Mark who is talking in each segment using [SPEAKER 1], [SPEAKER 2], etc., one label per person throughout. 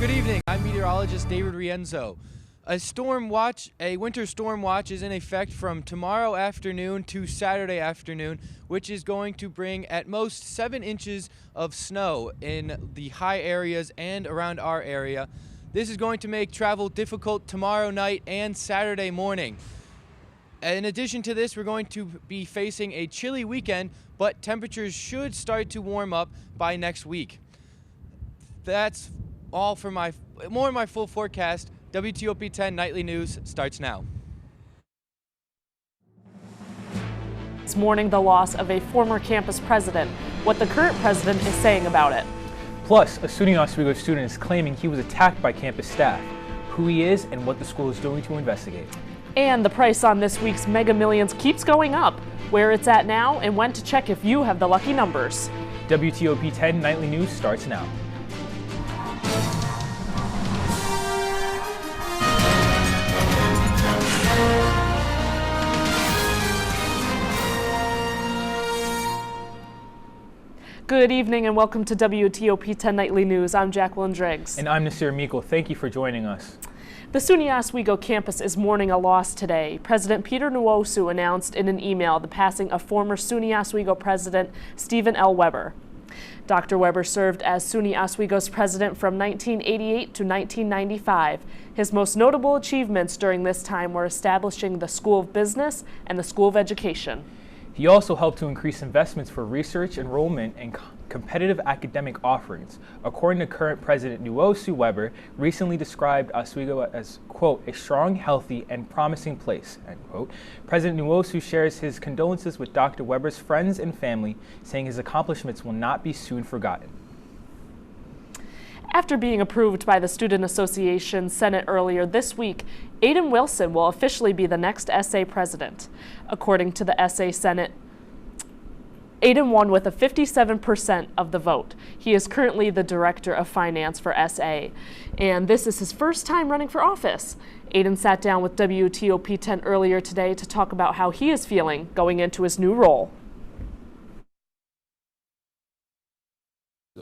[SPEAKER 1] Good evening. I'm meteorologist David Rienzo. A winter storm watch is in effect from tomorrow afternoon to Saturday afternoon, which is going to bring at most 7 inches of snow in the high areas and around our area. This is going to make travel difficult tomorrow night and Saturday morning. In addition to this, we're going to be facing a chilly weekend, but temperatures should start to warm up by next week. That's all for my full forecast. WTOP-10 Nightly News starts now.
[SPEAKER 2] This morning, the loss of a former campus president. What the current president is saying about it.
[SPEAKER 3] Plus, a SUNY Oswego student is claiming he was attacked by campus staff, who he is, and what the school is doing to investigate.
[SPEAKER 2] And the price on this week's Mega Millions keeps going up. Where it's at now and when to check if you have the lucky numbers.
[SPEAKER 3] WTOP-10 Nightly News starts now.
[SPEAKER 2] Good evening and welcome to WTOP-10 Nightly News. I'm Jacqueline Driggs.
[SPEAKER 3] And I'm Nasir Meikle. Thank you for joining us.
[SPEAKER 2] The SUNY Oswego campus is mourning a loss today. President Peter Nwosu announced in an email the passing of former SUNY Oswego President Stephen L. Weber. Dr. Weber served as SUNY Oswego's president from 1988 to 1995. His most notable achievements during this time were establishing the School of Business and the School of Education.
[SPEAKER 3] He also helped to increase investments for research, enrollment, and competitive academic offerings. According to current President Nwosu, Weber recently described Oswego as, quote, a strong, healthy, and promising place, end quote. President Nwosu shares his condolences with Dr. Weber's friends and family, saying his accomplishments will not be soon forgotten.
[SPEAKER 2] After being approved by the Student Association Senate earlier this week, Aiden Wilson will officially be the next SA president. According to the SA Senate, Aiden won with a 57% of the vote. He is currently the Director of Finance for SA, and this is his first time running for office. Aiden sat down with WTOP-10 earlier today to talk about how he is feeling going into his new role.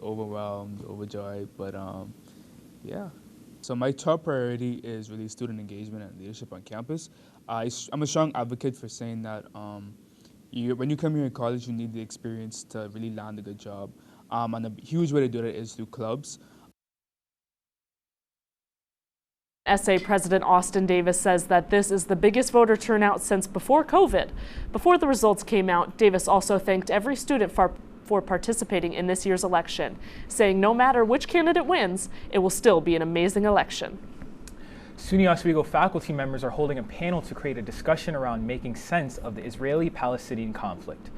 [SPEAKER 4] Overwhelmed, overjoyed, but yeah. So my top priority is really student engagement and leadership on campus. I'm a strong advocate for saying that when you come here in college, you need the experience to really land a good job. And a huge way to do that is through clubs.
[SPEAKER 2] SA President Austin Davis says that this is the biggest voter turnout since before COVID. Before the results came out, Davis also thanked every student for participating in this year's election, saying no matter which candidate wins, it will still be an amazing election.
[SPEAKER 3] SUNY Oswego faculty members are holding a panel to create a discussion around making sense of the Israeli-Palestinian conflict.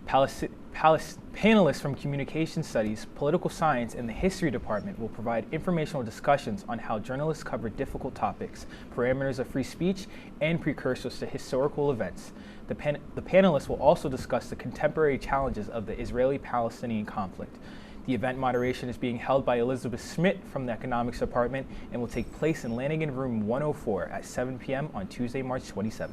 [SPEAKER 3] Panelists from Communication Studies, Political Science, and the History Department will provide informational discussions on how journalists cover difficult topics, parameters of free speech, and precursors to historical events. The panelists will also discuss the contemporary challenges of the Israeli-Palestinian conflict. The event moderation is being held by Elizabeth Smith from the Economics Department and will take place in Lanigan Room 104 at 7 p.m. on Tuesday, March 27th.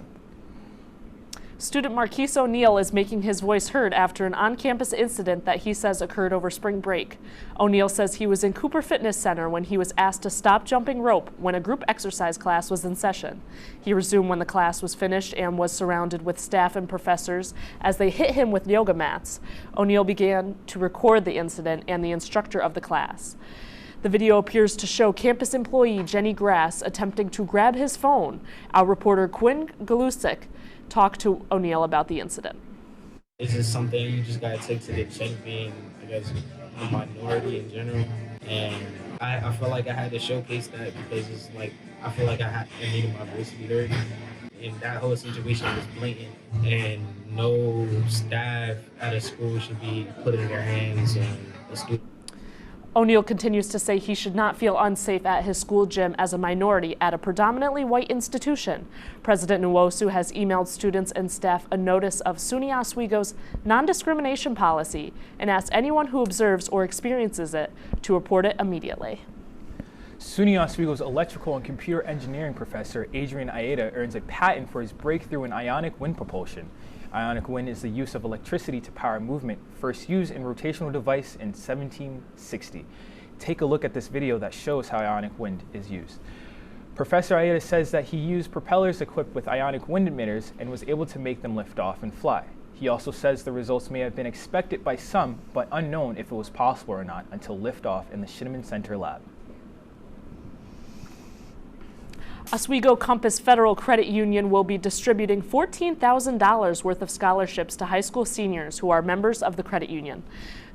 [SPEAKER 2] Student Marquise O'Neill is making his voice heard after an on-campus incident that he says occurred over spring break. O'Neill says he was in Cooper Fitness Center when he was asked to stop jumping rope when a group exercise class was in session. He resumed when the class was finished and was surrounded with staff and professors as they hit him with yoga mats. O'Neill began to record the incident and the instructor of the class. The video appears to show campus employee Jenny Grass attempting to grab his phone. Our reporter Quinn Galusik talked to O'Neill about the incident.
[SPEAKER 5] It's just something you just gotta take to the chin, being, I guess, a minority in general. And I feel like I had to showcase that because it's like, I feel like I needed my voice to be heard. And that whole situation was blatant. And no staff at a school should be putting their hands on a student.
[SPEAKER 2] O'Neill continues to say he should not feel unsafe at his school gym as a minority at a predominantly white institution. President Nwosu has emailed students and staff a notice of SUNY Oswego's non-discrimination policy and asked anyone who observes or experiences it to report it immediately.
[SPEAKER 3] SUNY Oswego's electrical and computer engineering professor Adrian Aida earns a patent for his breakthrough in ionic wind propulsion. Ionic wind is the use of electricity to power movement, first used in a rotational device in 1760. take a look at this video that shows how ionic wind is used. Professor Aida says that he used propellers equipped with ionic wind emitters and was able to make them lift off and fly. He also says the results may have been expected by some, but unknown if it was possible or not until liftoff in the Shinneman Center lab.
[SPEAKER 2] Oswego Compass Federal Credit Union will be distributing $14,000 worth of scholarships to high school seniors who are members of the credit union.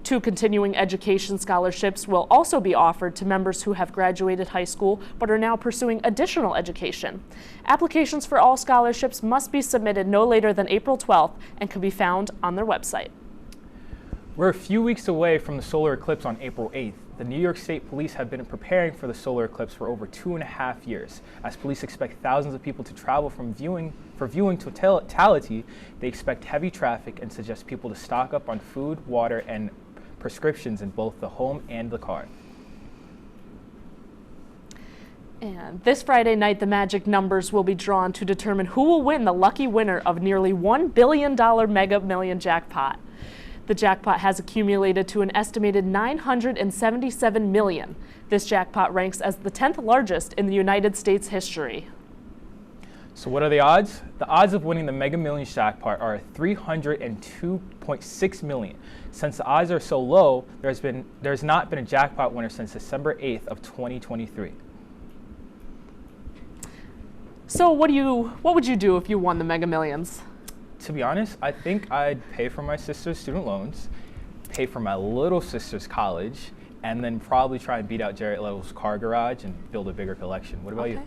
[SPEAKER 2] 2 continuing education scholarships will also be offered to members who have graduated high school but are now pursuing additional education. Applications for all scholarships must be submitted no later than April 12th and can be found on their website.
[SPEAKER 3] We're a few weeks away from the solar eclipse on April 8th. The New York State Police have been preparing for the solar eclipse for over 2.5 years. As police expect thousands of people to travel for viewing totality, they expect heavy traffic and suggest people to stock up on food, water, and prescriptions in both the home and the car.
[SPEAKER 2] And this Friday night, the magic numbers will be drawn to determine who will win the lucky winner of nearly $1 billion Mega Million jackpot. The jackpot has accumulated to an estimated $977 million. This jackpot ranks as the 10th largest in the United States history.
[SPEAKER 3] So what are the odds? The odds of winning the Mega Millions jackpot are 302.6 million. Since the odds are so low, there's not been a jackpot winner since December 8th of 2023.
[SPEAKER 2] So what would you do if you won the Mega Millions?
[SPEAKER 3] To be honest, I think I'd pay for my sister's student loans, pay for my little sister's college, and then probably try and beat out Jared Leto's car garage and build a bigger collection. What about you?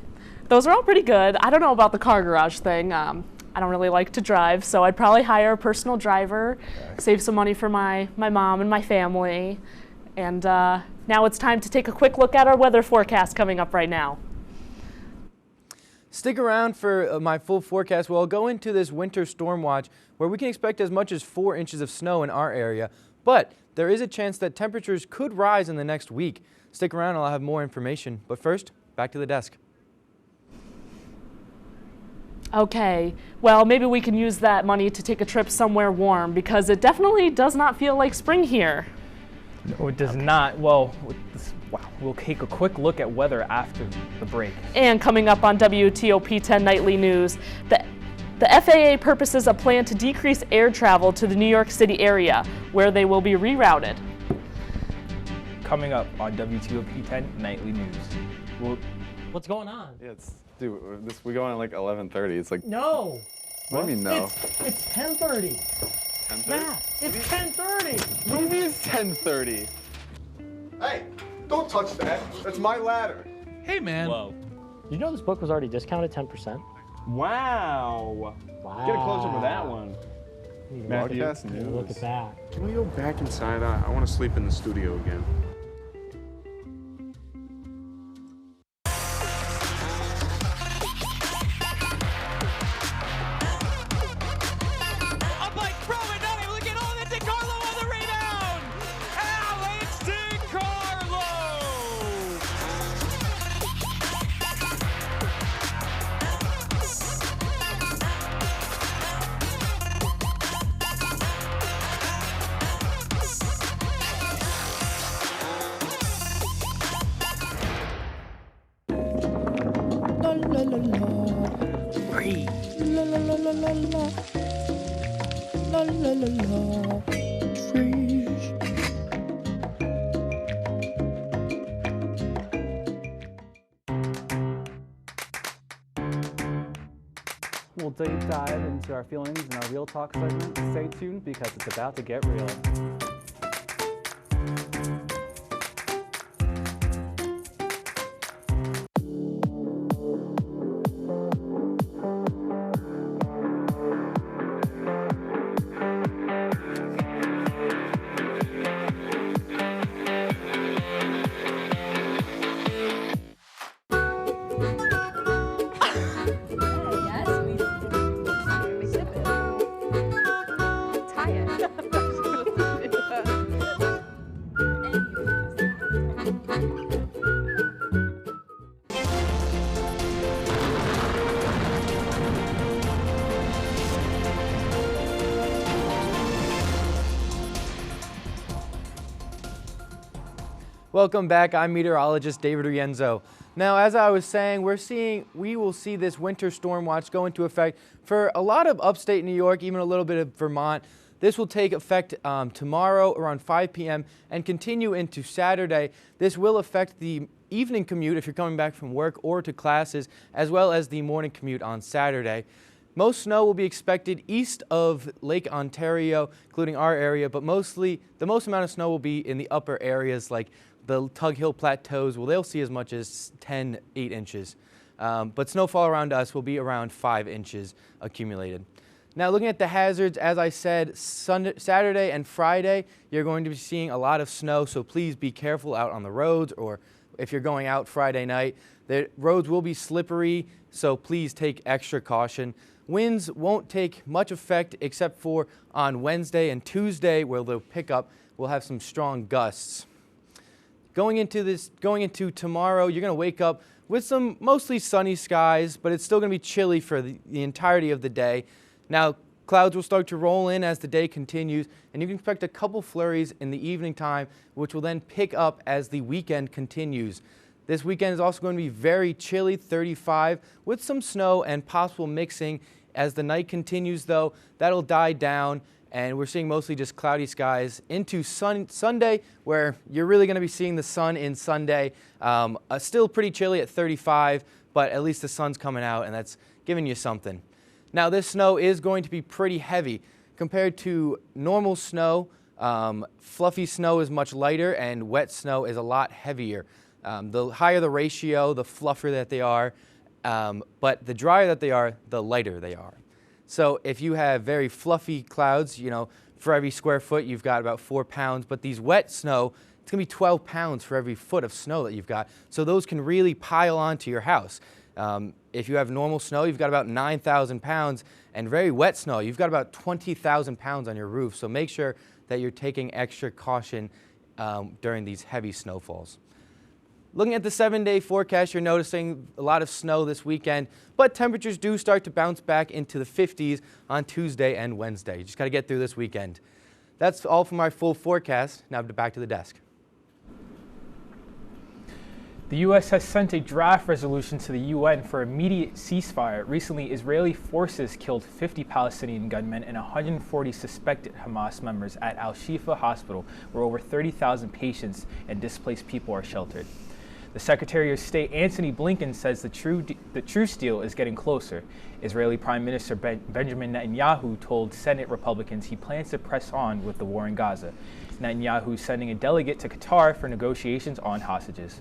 [SPEAKER 2] Those are all pretty good. I don't know about the car garage thing. I don't really like to drive, so I'd probably hire a personal driver, save some money for my mom and my family. And now it's time to take a quick look at our weather forecast coming up right now.
[SPEAKER 1] Stick around for my full forecast. Well, I'll go into this winter storm watch where we can expect as much as 4 inches of snow in our area, but there is a chance that temperatures could rise in the next week. Stick around, I'll have more information. But first, back to the desk.
[SPEAKER 2] Okay, well, maybe we can use that money to take a trip somewhere warm because it definitely does not feel like spring here.
[SPEAKER 3] No, it does not. Well, we'll take a quick look at weather after the break.
[SPEAKER 2] And coming up on WTOP-10 Nightly News, the FAA purposes a plan to decrease air travel to the New York City area, where they will be rerouted.
[SPEAKER 3] Coming up on WTOP-10 Nightly News.
[SPEAKER 6] What's going on?
[SPEAKER 7] Yeah, dude, we go on at like 11:30. It's like
[SPEAKER 6] No.
[SPEAKER 7] What do you mean no?
[SPEAKER 6] It's 10:30.
[SPEAKER 7] 10:30.
[SPEAKER 6] Matt, it's 10:30.
[SPEAKER 7] What do you mean it's 10:30? Hey, don't touch that. That's my ladder.
[SPEAKER 8] Hey, man.
[SPEAKER 6] Whoa. You know this book was already discounted 10%?
[SPEAKER 9] Wow.
[SPEAKER 6] Wow.
[SPEAKER 9] Get a close up of that one.
[SPEAKER 7] Broadcast news.
[SPEAKER 6] Look at that.
[SPEAKER 9] Can we go back inside? I want to sleep in the studio again.
[SPEAKER 10] We'll deep dive into our feelings in our Real Talk segment. Stay tuned because it's about to get real.
[SPEAKER 1] Welcome back. I'm meteorologist David Rienzo. Now, as I was saying, we will see this winter storm watch go into effect for a lot of upstate New York, even a little bit of Vermont. This will take effect tomorrow around 5 p.m. and continue into Saturday. This will affect the evening commute if you're coming back from work or to classes, as well as the morning commute on Saturday. Most snow will be expected east of Lake Ontario, including our area, but mostly the most amount of snow will be in the upper areas like the Tug Hill Plateaus. Well, they'll see as much as 8 inches. But snowfall around us will be around 5 inches accumulated. Now, looking at the hazards, as I said, Saturday and Friday, you're going to be seeing a lot of snow, so please be careful out on the roads, or if you're going out Friday night. The roads will be slippery, so please take extra caution. Winds won't take much effect except for on Wednesday and Tuesday, where they'll pick up. We'll have some strong gusts. Going into tomorrow, you're going to wake up with some mostly sunny skies, but it's still going to be chilly for the entirety of the day. Now, clouds will start to roll in as the day continues, and you can expect a couple flurries in the evening time, which will then pick up as the weekend continues. This weekend is also going to be very chilly, 35, with some snow and possible mixing. As the night continues, though, that'll die down, and we're seeing mostly just cloudy skies into Sunday, where you're really going to be seeing the sun in Sunday. Still pretty chilly at 35, but at least the sun's coming out, and that's giving you something. Now, this snow is going to be pretty heavy. Compared to normal snow, fluffy snow is much lighter, and wet snow is a lot heavier. The higher the ratio, the fluffier that they are, but the drier that they are, the lighter they are. So if you have very fluffy clouds, for every square foot you've got about 4 pounds, but these wet snow, it's going to be 12 pounds for every foot of snow that you've got. So those can really pile onto your house. If you have normal snow, you've got about 9,000 pounds, and very wet snow, you've got about 20,000 pounds on your roof. So make sure that you're taking extra caution during these heavy snowfalls. Looking at the 7-day forecast, you're noticing a lot of snow this weekend, but temperatures do start to bounce back into the 50s on Tuesday and Wednesday. You just got to get through this weekend. That's all from our full forecast. Now back to the desk.
[SPEAKER 3] The U.S. has sent a draft resolution to the UN for immediate ceasefire. Recently, Israeli forces killed 50 Palestinian gunmen and 140 suspected Hamas members at Al-Shifa Hospital, where over 30,000 patients and displaced people are sheltered. The Secretary of State, Antony Blinken, says the truce deal is getting closer. Israeli Prime Minister Benjamin Netanyahu told Senate Republicans he plans to press on with the war in Gaza. Netanyahu is sending a delegate to Qatar for negotiations on hostages.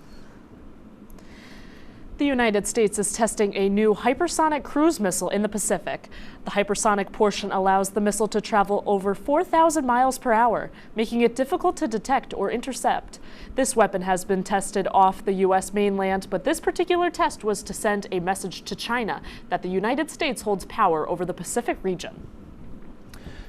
[SPEAKER 2] The United States is testing a new hypersonic cruise missile in the Pacific. The hypersonic portion allows the missile to travel over 4,000 miles per hour, making it difficult to detect or intercept. This weapon has been tested off the U.S. mainland, but this particular test was to send a message to China that the United States holds power over the Pacific region.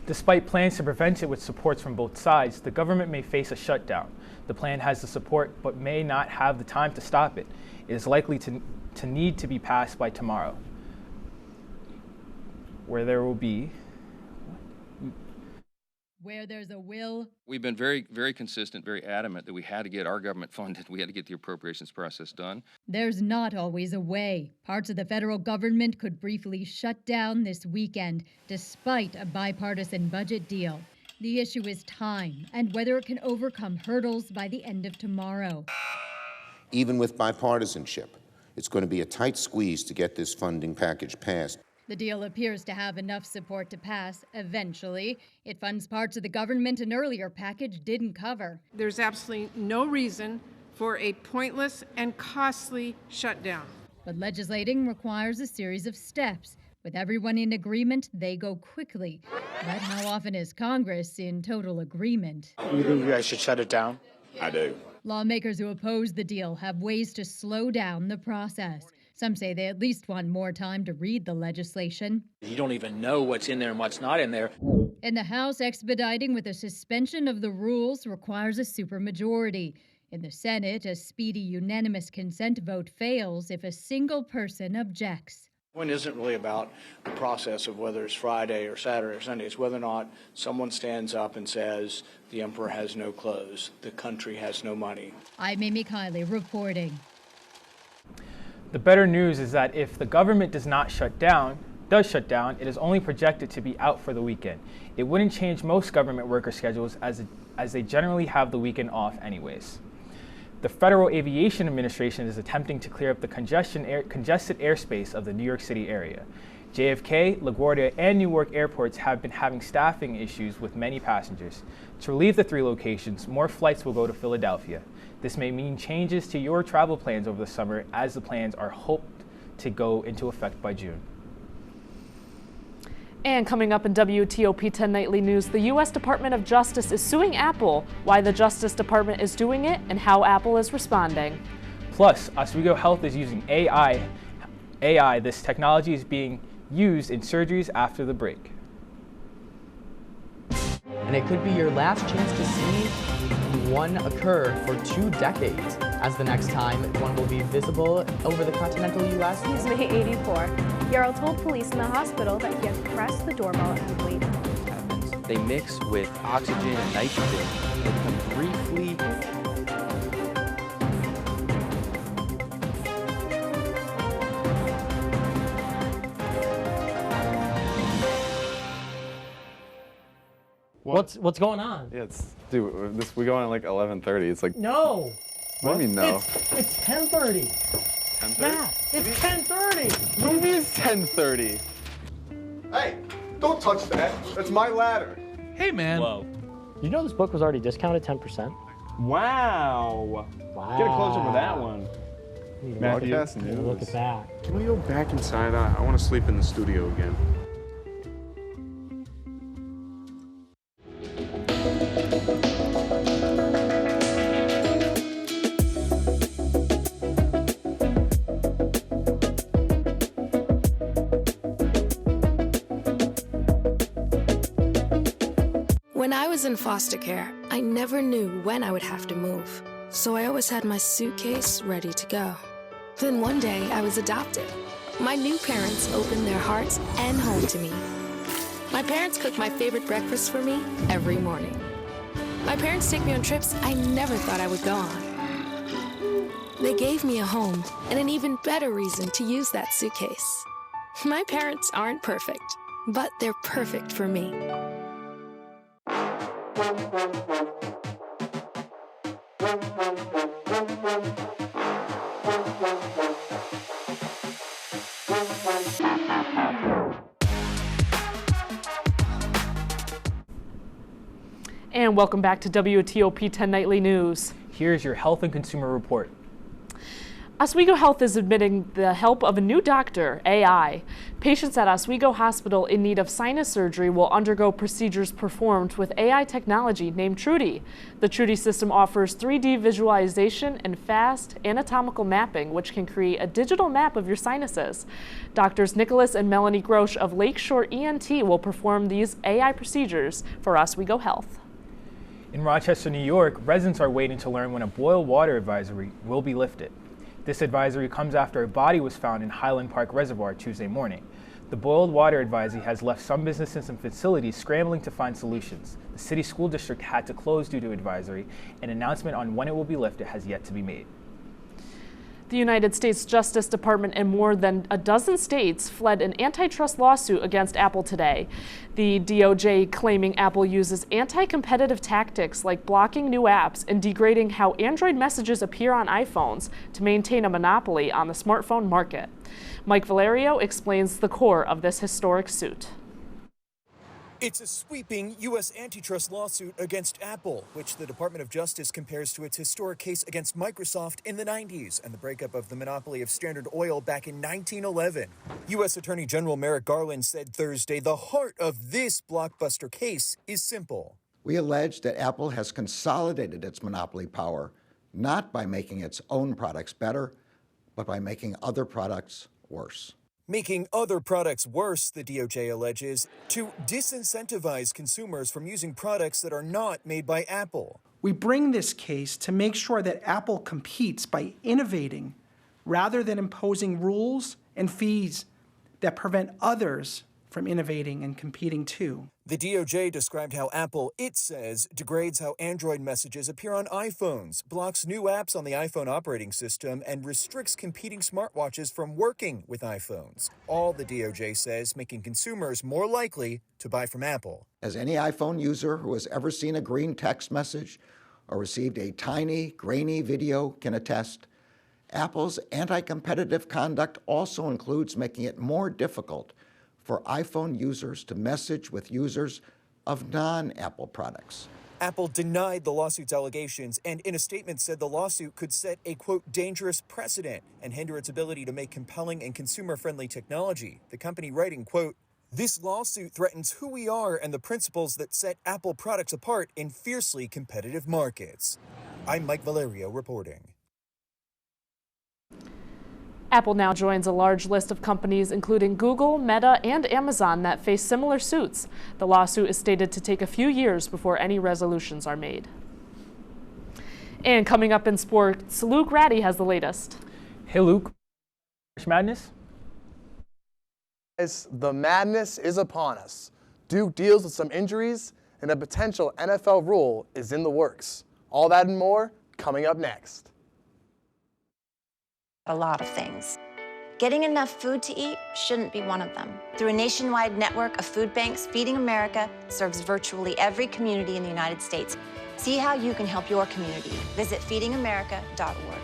[SPEAKER 3] Despite plans to prevent it with supports from both sides, the government may face a shutdown. The plan has the support, but may not have the time to stop it. It is likely to need to be passed by tomorrow, where there's
[SPEAKER 8] a will.
[SPEAKER 11] We've been very, very consistent, very adamant that we had to get our government funded. We had to get the appropriations process done.
[SPEAKER 8] There's not always a way. Parts of the federal government could briefly shut down this weekend, despite a bipartisan budget deal. The issue is time and whether it can overcome hurdles by the end of tomorrow.
[SPEAKER 12] Even with bipartisanship, it's going to be a tight squeeze to get this funding package passed.
[SPEAKER 8] The deal appears to have enough support to pass eventually. It funds parts of the government an earlier package didn't cover.
[SPEAKER 13] There's absolutely no reason for a pointless and costly shutdown.
[SPEAKER 8] But legislating requires a series of steps. With everyone in agreement, they go quickly. But how often is Congress in total agreement?
[SPEAKER 14] You think you guys should shut it down?
[SPEAKER 12] I do.
[SPEAKER 8] Lawmakers who oppose the deal have ways to slow down the process. Some say they at least want more time to read the legislation.
[SPEAKER 14] You don't even know what's in there and what's not in there.
[SPEAKER 8] In the House, expediting with a suspension of the rules requires a supermajority. In the Senate, a speedy unanimous consent vote fails if a single person objects.
[SPEAKER 14] The point isn't really about the process of whether it's Friday or Saturday or Sunday. It's whether or not someone stands up and says the emperor has no clothes, the country has no money.
[SPEAKER 8] I'm Amy Kiley reporting.
[SPEAKER 3] The better news is that if the government does shut down, it is only projected to be out for the weekend. It wouldn't change most government worker schedules as they generally have the weekend off anyways. The Federal Aviation Administration is attempting to clear up the congested airspace of the New York City area. JFK, LaGuardia, and Newark airports have been having staffing issues with many passengers. To relieve the three locations, more flights will go to Philadelphia. This may mean changes to your travel plans over the summer, as the plans are hoped to go into effect by June.
[SPEAKER 2] And coming up in WTOP-10 Nightly News, the U.S. Department of Justice is suing Apple, why the Justice Department is doing it, and how Apple is responding.
[SPEAKER 3] Plus, Oswego Health is using AI. This technology is being used in surgeries after the break.
[SPEAKER 15] And it could be your last chance to see one occur for 2 decades, as the next time one will be visible over the continental U.S.
[SPEAKER 16] He's May 84. Yarrow told police in the hospital that he had pressed the doorbell and waited.
[SPEAKER 17] They mix with oxygen and nitrogen and can briefly
[SPEAKER 6] What's going on?
[SPEAKER 9] Yeah, we go on at like 11:30. It's like
[SPEAKER 6] No.
[SPEAKER 9] What do you mean no?
[SPEAKER 6] It's 10:30.
[SPEAKER 9] 10:30?
[SPEAKER 6] Matt, it's 10:30.
[SPEAKER 9] What do you mean it's 10:30?
[SPEAKER 7] Hey, don't touch that. That's my ladder.
[SPEAKER 6] Hey, man.
[SPEAKER 10] Whoa.
[SPEAKER 6] You know this book was already discounted 10%?
[SPEAKER 9] Wow.
[SPEAKER 6] Wow.
[SPEAKER 9] Get a close up of that one. Matthew,
[SPEAKER 6] Look at that.
[SPEAKER 9] Can we go back inside? I want to sleep in the studio again.
[SPEAKER 18] When I was in foster care, I never knew when I would have to move, so I always had my suitcase ready to go. Then one day, I was adopted. My new parents opened their hearts and home to me. My parents cook my favorite breakfast for me every morning. My parents take me on trips I never thought I would go on. They gave me a home and an even better reason to use that suitcase. My parents aren't perfect, but they're perfect for me.
[SPEAKER 2] And welcome back to WTOP-10 Nightly News.
[SPEAKER 3] Here's your health and consumer report.
[SPEAKER 2] Oswego Health is admitting the help of a new doctor, AI. Patients at Oswego Hospital in need of sinus surgery will undergo procedures performed with AI technology named Trudy. The Trudy system offers 3D visualization and fast anatomical mapping, which can create a digital map of your sinuses. Doctors Nicholas and Melanie Grosh of Lakeshore ENT will perform these AI procedures for Oswego Health.
[SPEAKER 3] In Rochester, New York, residents are waiting to learn when a boil water advisory will be lifted. This advisory comes after a body was found in Highland Park Reservoir Tuesday morning. The boiled water advisory has left some businesses and facilities scrambling to find solutions. The city school district had to close due to advisory. An announcement on when it will be lifted has yet to be made.
[SPEAKER 2] The United States Justice Department and more than a dozen states fled an antitrust lawsuit against Apple today. The DOJ claiming Apple uses anti-competitive tactics like blocking new apps and degrading how Android messages appear on iPhones to maintain a monopoly on the smartphone market. Mike Valerio explains the core of this historic suit.
[SPEAKER 19] It's a sweeping U.S. antitrust lawsuit against Apple, which the Department of Justice compares to its historic case against Microsoft in the 90s and the breakup of the monopoly of Standard Oil back in 1911. U.S. Attorney General Merrick Garland said Thursday the heart of this blockbuster case is simple.
[SPEAKER 20] We allege that Apple has consolidated its monopoly power, not by making its own products better, but by making other products worse.
[SPEAKER 19] Making other products worse, the DOJ alleges, to disincentivize consumers from using products that are not made by Apple.
[SPEAKER 21] We bring this case to make sure that Apple competes by innovating rather than imposing rules and fees that prevent others from innovating and competing too.
[SPEAKER 19] The DOJ described how Apple, it says, degrades how Android messages appear on iPhones, blocks new apps on the iPhone operating system, and restricts competing smartwatches from working with iPhones. All, the DOJ says, making consumers more likely to buy from Apple.
[SPEAKER 20] As any iPhone user who has ever seen a green text message or received a tiny, grainy video can attest, Apple's anti-competitive conduct also includes making it more difficult for iPhone users to message with users of non-Apple products.
[SPEAKER 19] Apple denied the lawsuit's allegations and in a statement said the lawsuit could set a, quote, dangerous precedent and hinder its ability to make compelling and consumer-friendly technology. The company writing, quote, this lawsuit threatens who we are and the principles that set Apple products apart in fiercely competitive markets. I'm Mike Valerio reporting.
[SPEAKER 2] Apple now joins a large list of companies including Google, Meta, and Amazon that face similar suits. The lawsuit is stated to take a few years before any resolutions are made. And coming up in sports, Luke Ratty has the latest.
[SPEAKER 3] Hey Luke, March Madness?
[SPEAKER 4] The madness is upon us. Duke deals with some injuries and a potential NFL rule is in the works. All that and more coming up next.
[SPEAKER 22] A lot of things. Getting enough food to eat shouldn't be one of them. Through a nationwide network of food banks, Feeding America serves virtually every community in the United States. See how you can help your community. Visit feedingamerica.org.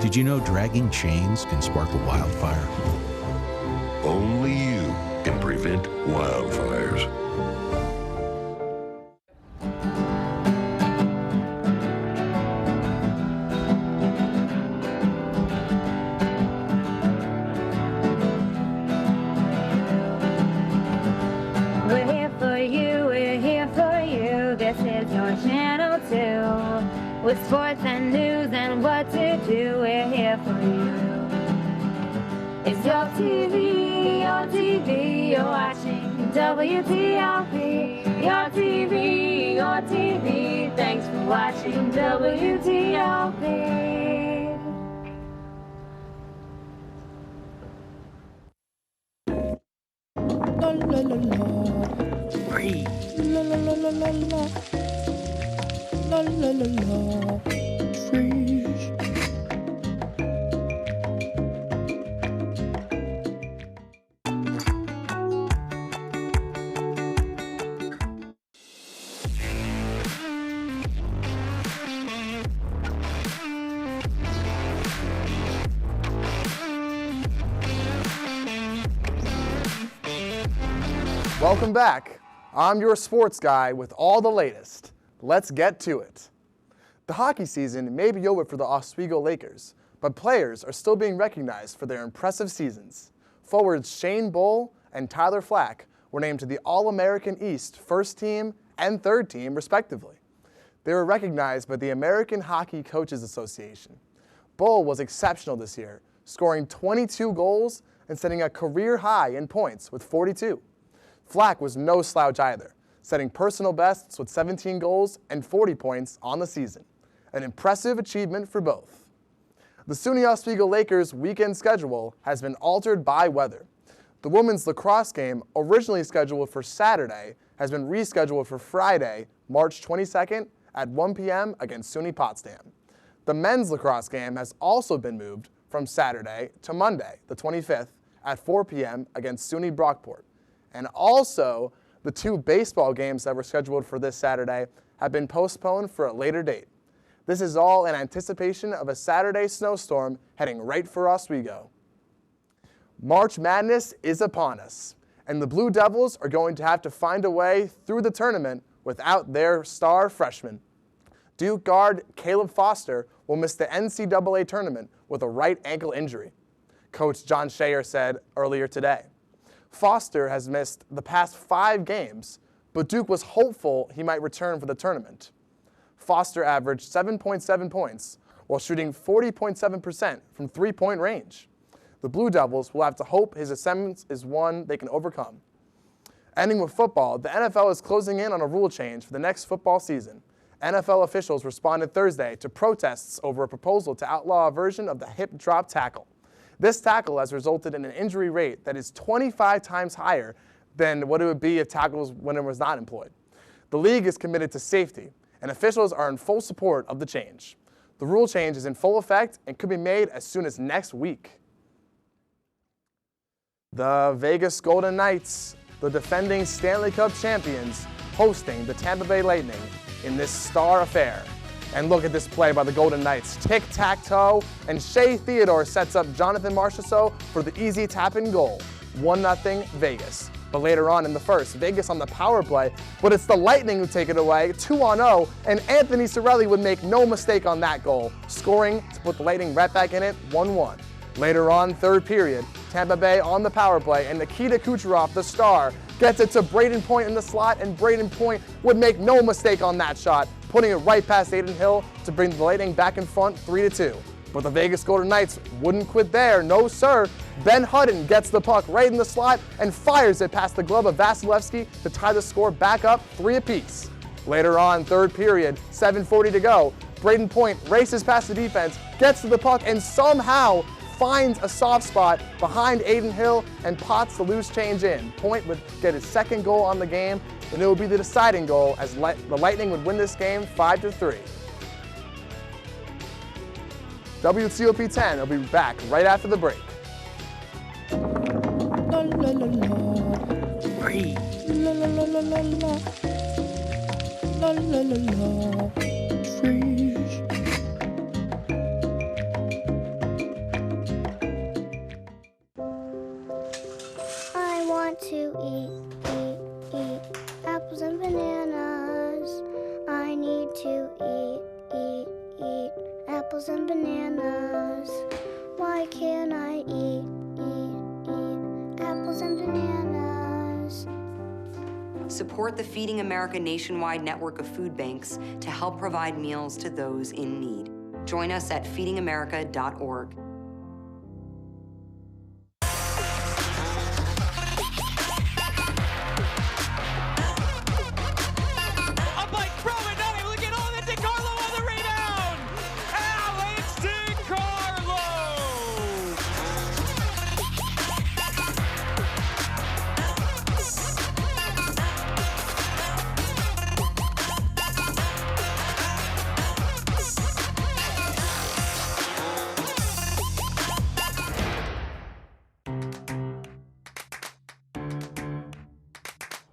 [SPEAKER 23] Did you know dragging chains can spark a wildfire?
[SPEAKER 24] Only you can prevent wildfires.
[SPEAKER 25] We're here for you, we're here for you. This is your channel 2. With sports and news and what to do, we're here for you. It's your TV, you're watching WTOP. Your TV, thanks for watching WTOP.
[SPEAKER 26] La la la la. Free. La la la la la la. La la la la. Freeze.
[SPEAKER 4] Welcome back. I'm your sports guy with all the latest. Let's get to it. The hockey season may be over for the Oswego Lakers, but players are still being recognized for their impressive seasons. Forwards Shane Bull and Tyler Flack were named to the All-American East first team and third team, respectively. They were recognized by the American Hockey Coaches Association. Bull was exceptional this year, scoring 22 goals and setting a career high in points with 42. Flack was no slouch either, setting personal bests with 17 goals and 40 points on the season. An impressive achievement for both. The SUNY Oswego Lakers' weekend schedule has been altered by weather. The women's lacrosse game, originally scheduled for Saturday, has been rescheduled for Friday, March 22nd at 1 p.m. against SUNY Potsdam. The men's lacrosse game has also been moved from Saturday to Monday, the 25th, at 4 p.m. against SUNY Brockport. And also, the two baseball games that were scheduled for this Saturday have been postponed for a later date. This is all in anticipation of a Saturday snowstorm heading right for Oswego. March Madness is upon us, and the Blue Devils are going to have to find a way through the tournament without their star freshman. Duke guard Caleb Foster will miss the NCAA tournament with a right ankle injury, Coach John Shayer said earlier today. Foster has missed the past 5 games, but Duke was hopeful he might return for the tournament. Foster averaged 7.7 points while shooting 40.7% from three-point range. The Blue Devils will have to hope his ascendance is one they can overcome. Ending with football, the NFL is closing in on a rule change for the next football season. NFL officials responded Thursday to protests over a proposal to outlaw a version of the hip drop tackle. This tackle has resulted in an injury rate that is 25 times higher than what it would be if tackles when it was not employed. The league is committed to safety, and officials are in full support of the change. The rule change is in full effect and could be made as soon as next week. The Vegas Golden Knights, the defending Stanley Cup champions, hosting the Tampa Bay Lightning in this star affair. And look at this play by the Golden Knights. Tic-tac-toe, and Shea Theodore sets up Jonathan Marchessault for the easy tap-in goal. 1-0 Vegas. But later on in the first, Vegas on the power play, but it's the Lightning who take it away, 2-0, and Anthony Cirelli would make no mistake on that goal, scoring to put the Lightning right back in it, 1-1. Later on, third period, Tampa Bay on the power play, and Nikita Kucherov, the star, gets it to Braden Point in the slot, and Braden Point would make no mistake on that shot, putting it right past Aiden Hill to bring the Lightning back in front 3-2. But the Vegas Golden Knights wouldn't quit there, no sir. Ben Hutton gets the puck right in the slot and fires it past the glove of Vasilevsky to tie the score back up 3 apiece. Later on, third period, 7:40 to go, Braden Point races past the defense, gets to the puck, and somehow finds a soft spot behind Aiden Hill and pots the loose change in. Point would get his second goal on the game, and it would be the deciding goal as the Lightning would win this game 5-3. WTOP-10 will be back right after the break.
[SPEAKER 26] La la la la. Breathe. La la la la la la. La la la la. Freeze.
[SPEAKER 25] I want to eat apples and bananas. I need to eat apples and bananas. Why can't I eat apples and bananas?
[SPEAKER 1] Support the Feeding America nationwide network of food banks to help provide meals to those in need. Join us at feedingamerica.org.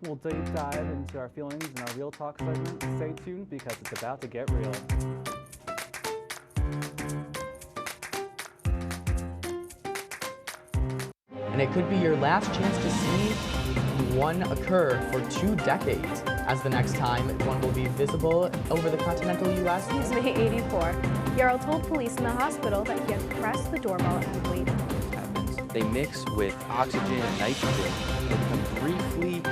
[SPEAKER 10] We'll deep dive into our feelings in our Real Talk segment. Stay tuned because it's about to get real.
[SPEAKER 15] And it could be your last chance to see one occur for 2 decades, as the next time one will be visible over the continental U.S.
[SPEAKER 16] He's May 84. Yarrow told police in the hospital that he had pressed the doorbell and waited.
[SPEAKER 17] They mix with oxygen and nitrogen and become briefly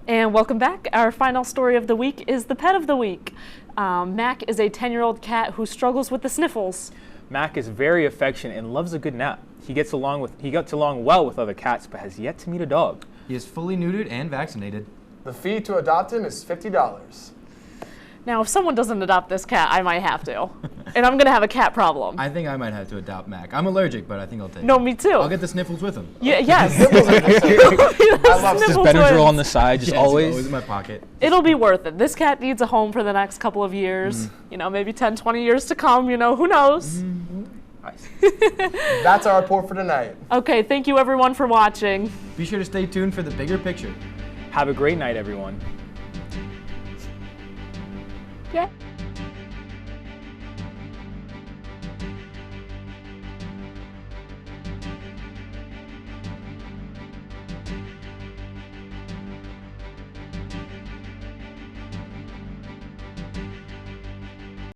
[SPEAKER 2] And welcome back. Our final story of the week is the pet of the week. Mac is a 10-year-old cat who struggles with the sniffles.
[SPEAKER 3] Mac is very affectionate and loves a good nap. He gets along well with other cats, but has yet to meet a dog.
[SPEAKER 5] He is fully neutered and vaccinated.
[SPEAKER 4] The fee to adopt him is $50.
[SPEAKER 2] Now, if someone doesn't adopt this cat, I might have to. And I'm going to have a cat problem.
[SPEAKER 5] I think I might have to adopt Mac. I'm allergic, but I think I'll take
[SPEAKER 2] No,
[SPEAKER 5] it.
[SPEAKER 2] me too.
[SPEAKER 5] I'll get the sniffles with him.
[SPEAKER 2] Yeah, yes.
[SPEAKER 3] I love just Benadryl on the side, just
[SPEAKER 5] yes, always in my pocket.
[SPEAKER 2] It'll be worth it. This cat needs a home for the next couple of years. You know, maybe 10, 20 years to come. You know, who knows?
[SPEAKER 3] Nice.
[SPEAKER 4] That's our report for tonight.
[SPEAKER 2] Okay, thank you everyone for watching.
[SPEAKER 5] Be sure to stay tuned for the bigger picture.
[SPEAKER 3] Have a great night, everyone.
[SPEAKER 2] Yeah.